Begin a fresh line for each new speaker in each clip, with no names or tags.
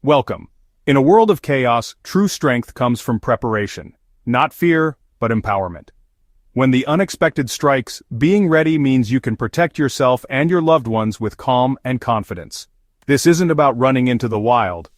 Welcome. In a world of chaos, true strength comes from preparation. Not fear, but empowerment. When the unexpected strikes, being ready means you can protect yourself and your loved ones with calm and confidence. This isn't about running into the wild.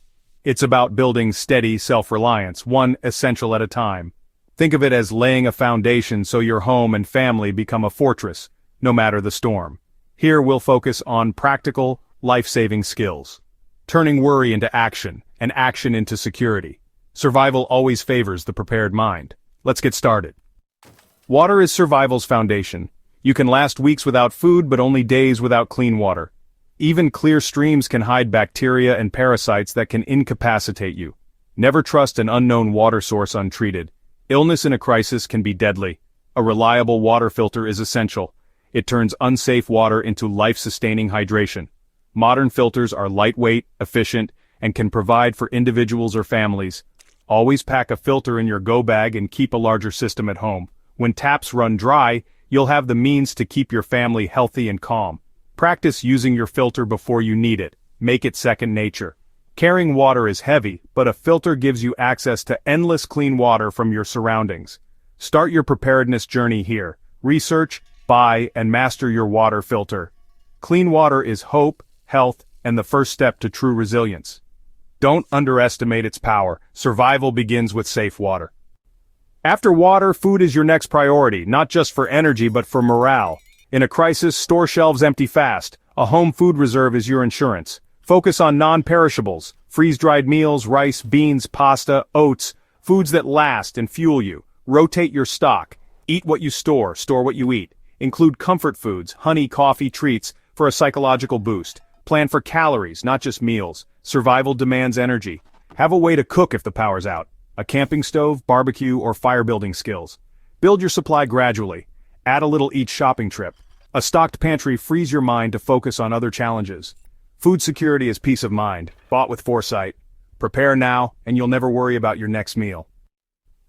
It's about building steady self-reliance, one essential at a time. Think of it as laying a foundation so your home and family become a fortress, no matter the storm. Here we'll focus on practical, life-saving skills. Turning worry into action, and action into security. Survival always favors the prepared mind. Let's get started. Water is survival's foundation. You can last weeks without food, but only days without clean water. Even clear streams can hide bacteria and parasites that can incapacitate you. Never trust an unknown water source untreated. Illness in a crisis can be deadly. A reliable water filter is essential. It turns unsafe water into life-sustaining hydration. Modern filters are lightweight, efficient, and can provide for individuals or families. Always pack a filter in your go bag and keep a larger system at home. When taps run dry, you'll have the means to keep your family healthy and calm. Practice using your filter before you need it. Make it second nature. Carrying water is heavy, but a filter gives you access to endless clean water from your surroundings. Start your preparedness journey here. Research, buy, and master your water filter. Clean water is hope, health, and the first step to true resilience. Don't underestimate its power. Survival begins with safe water. After water, food is your next priority, not just for energy but for morale. In a crisis, store shelves empty fast. A home food reserve is your insurance. Focus on non-perishables, freeze-dried meals, rice, beans, pasta, oats, foods that last and fuel you. Rotate your stock. Eat what you store what you eat. Include comfort foods, honey, coffee, treats, for a psychological boost. Plan for calories, not just meals. Survival demands energy. Have a way to cook if the power's out. A camping stove, barbecue, or fire-building skills. Build your supply gradually. Add a little each shopping trip. A stocked pantry frees your mind to focus on other challenges. Food security is peace of mind, bought with foresight. Prepare now, and you'll never worry about your next meal.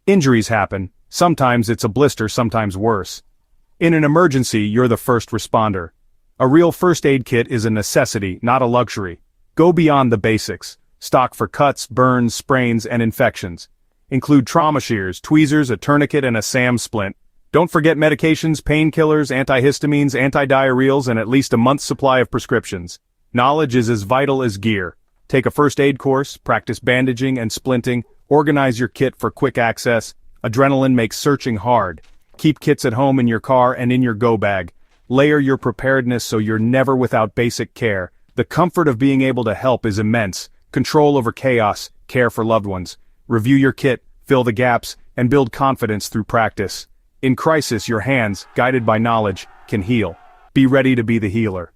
Injuries happen. Sometimes it's a blister, sometimes worse. In an emergency, you're the first responder. A real first aid kit is a necessity, not a luxury. Go beyond the basics. Stock for cuts, burns, sprains, and infections. Include trauma shears, tweezers, a tourniquet, and a SAM splint. Don't forget medications, painkillers, antihistamines, antidiarrheals, and at least a month's supply of prescriptions. Knowledge is as vital as gear. Take a first aid course, practice bandaging and splinting, organize your kit for quick access. Adrenaline makes searching hard. Keep kits at home in your car and in your go bag. Layer your preparedness so you're never without basic care. The comfort of being able to help is immense. Control over chaos, care for loved ones. Review your kit, fill the gaps, and build confidence through practice. In crisis, your hands, guided by knowledge, can heal. Be ready to be the healer.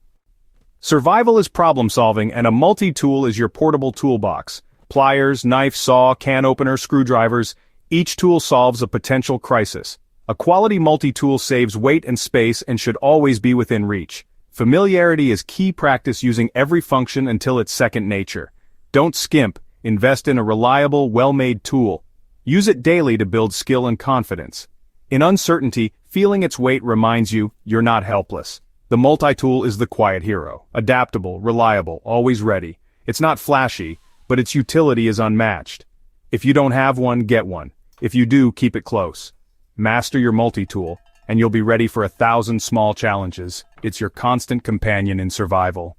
Survival is problem solving, and a multi-tool is your portable toolbox. Pliers, knife, saw, can opener, screwdrivers. Each tool solves a potential crisis. A quality multi-tool saves weight and space and should always be within reach. Familiarity is key. Practice using every function until it's second nature. Don't skimp. Invest in a reliable, well-made tool. Use it daily to build skill and confidence. In uncertainty, feeling its weight reminds you you're not helpless. The multi-tool is the quiet hero. Adaptable, reliable, always ready. It's not flashy, but its utility is unmatched. If you don't have one, get one. If you do, keep it close. Master your multi-tool, and you'll be ready for 1,000 small challenges. It's your constant companion in survival.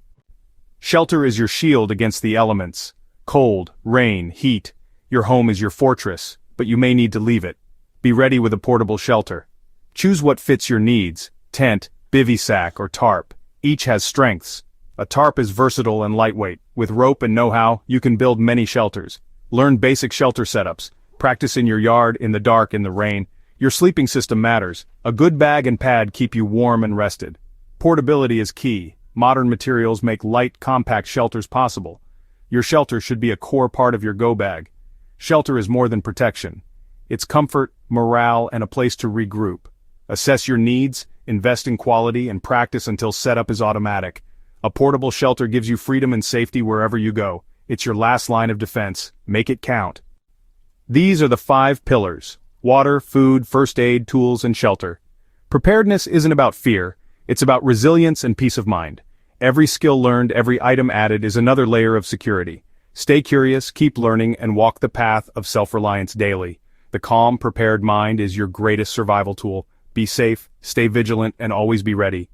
Shelter is your shield against the elements. Cold, rain, heat. Your home is your fortress, but you may need to leave it. Be ready with a portable shelter. Choose what fits your needs. Tent, bivy sack, or tarp. Each has strengths. A tarp is versatile and lightweight. With rope and know-how, you can build many shelters. Learn basic shelter setups. Practice in your yard, in the dark, in the rain. Your sleeping system matters. A good bag and pad keep you warm and rested. Portability is key. Modern materials make light, compact shelters possible. Your shelter should be a core part of your go bag. Shelter is more than protection. It's comfort, morale, and a place to regroup. Assess your needs, invest in quality, and practice until setup is automatic. A portable shelter gives you freedom and safety wherever you go. It's your last line of defense. Make it count. These are the 5 pillars: water, food, first aid, tools, and shelter. Preparedness isn't about fear, it's about resilience and peace of mind. Every skill learned, every item added is another layer of security. Stay curious, keep learning, and walk the path of self-reliance daily. The calm, prepared mind is your greatest survival tool. Be safe, stay vigilant, and always be ready.